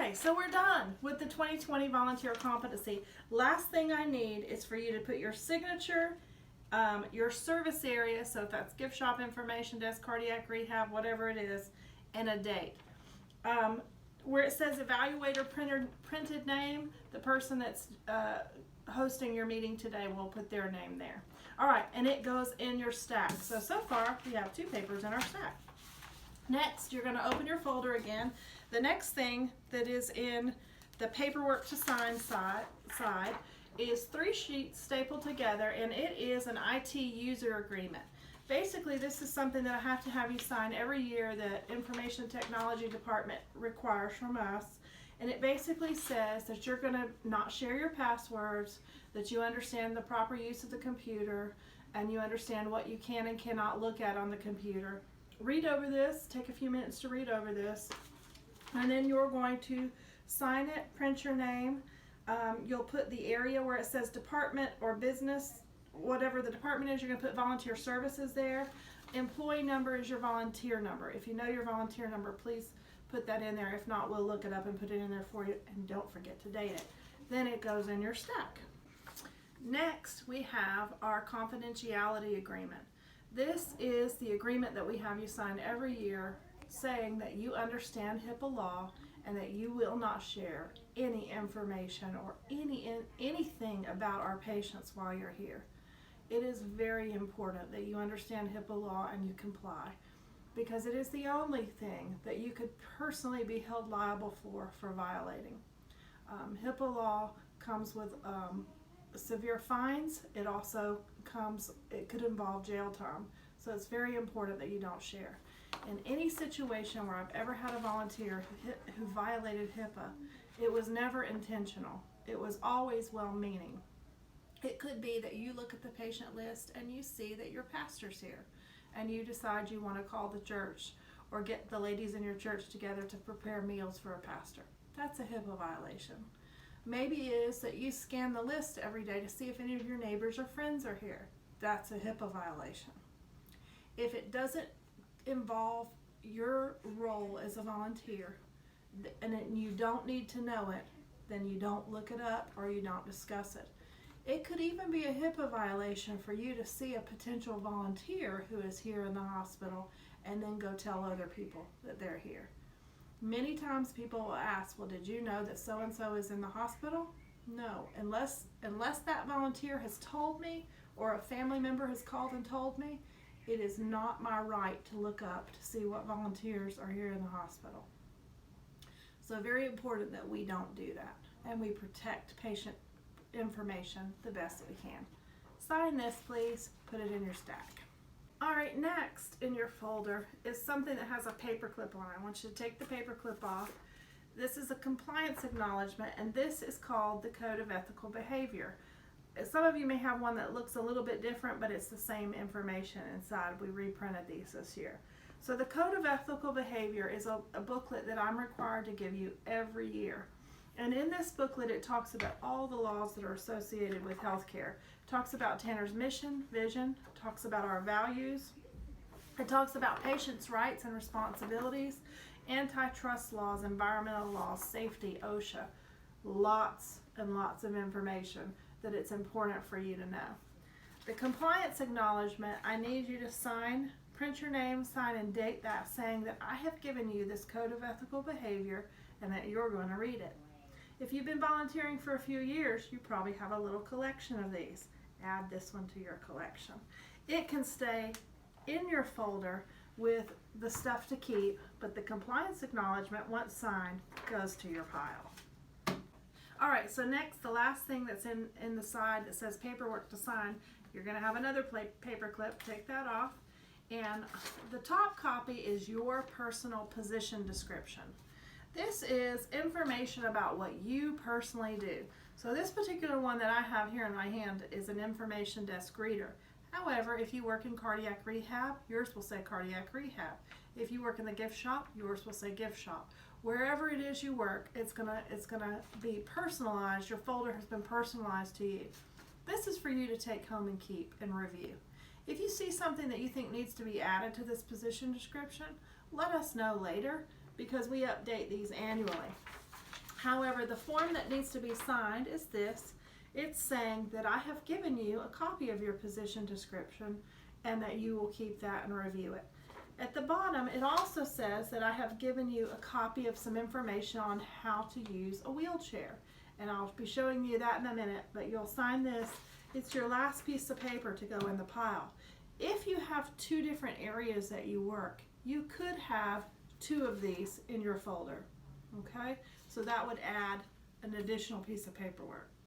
Okay, so we're done with the 2020 volunteer competency. Last thing I need is for you to put your signature, your service area, so if that's gift shop, information desk, cardiac rehab, whatever it is, and a date. Where it says evaluator printed name, the person that's hosting your meeting today will put their name there. All right, and it goes in your stack. So far we have 2 papers in our stack. Next, you're going to open your folder again. The next thing that is in the paperwork to sign side is 3 sheets stapled together, and it is an IT user agreement. Basically, this is something that I have to have you sign every year that Information Technology Department requires from us. And it basically says that you're going to not share your passwords, that you understand the proper use of the computer, and you understand what you can and cannot look at on the computer. Read over this, take a few minutes to read over this, and then you're going to sign it, print your name. You'll put the area where it says department or business, whatever the department is, you're going to put volunteer services there. Employee number is your volunteer number. If you know your volunteer number, please put that in there. If not, we'll look it up and put it in there for you, and don't forget to date it. Then it goes in your stack. Next, we have our confidentiality agreement. This is the agreement that we have you sign every year, saying that you understand HIPAA law and that you will not share any information or anything about our patients while you're here. It is very important that you understand HIPAA law and you comply, because it is the only thing that you could personally be held liable for violating. HIPAA law comes with severe fines. It could involve jail time. So it's very important that you don't share. In any situation where I've ever had a volunteer who violated HIPAA, it was never intentional. It was always well-meaning. It could be that you look at the patient list and you see that your pastor's here, and you decide you want to call the church or get the ladies in your church together to prepare meals for a pastor. That's a HIPAA violation. Maybe it is that you scan the list every day to see if any of your neighbors or friends are here. That's a HIPAA violation. If it doesn't involve your role as a volunteer and you don't need to know it, then you don't look it up or you don't discuss it. It could even be a HIPAA violation for you to see a potential volunteer who is here in the hospital and then go tell other people that they're here. Many times people will ask, well, did you know that so-and-so is in the hospital? No, unless that volunteer has told me or a family member has called and told me, it is not my right to look up to see what volunteers are here in the hospital. So very important that we don't do that and we protect patient information the best that we can. Sign this, please. Put it in your stack. All right, next in your folder is something that has a paper clip on it. I want you to take the paper clip off. This is a compliance acknowledgement, and this is called the Code of Ethical Behavior. Some of you may have one that looks a little bit different, but it's the same information inside. We reprinted these this year. So the Code of Ethical Behavior is a booklet that I'm required to give you every year. And in this booklet, it talks about all the laws that are associated with healthcare. It talks about Tanner's mission, vision, talks about our values. It talks about patients' rights and responsibilities, antitrust laws, environmental laws, safety, OSHA. Lots and lots of information that it's important for you to know. The compliance acknowledgement, I need you to sign, print your name, sign, and date that, saying that I have given you this Code of Ethical Behavior and that you're going to read it. If you've been volunteering for a few years, you probably have a little collection of these. Add this one to your collection. It can stay in your folder with the stuff to keep, but the compliance acknowledgement, once signed, goes to your pile. All right, so next, the last thing that's in the side that says paperwork to sign, you're going to have another paper clip. Take that off. And the top copy is your personal position description. This is information about what you personally do. So this particular one that I have here in my hand is an information desk greeter. However, if you work in cardiac rehab, yours will say cardiac rehab. If you work in the gift shop, yours will say gift shop. Wherever it is you work, it's gonna be personalized. Your folder has been personalized to you. This is for you to take home and keep and review. If you see something that you think needs to be added to this position description, let us know later, because we update these annually. However, the form that needs to be signed is this. It's saying that I have given you a copy of your position description and that you will keep that and review it. At the bottom, it also says that I have given you a copy of some information on how to use a wheelchair. And I'll be showing you that in a minute, but you'll sign this. It's your last piece of paper to go in the pile. If you have two different areas that you work, you could have two of these in your folder, okay? So that would add an additional piece of paperwork.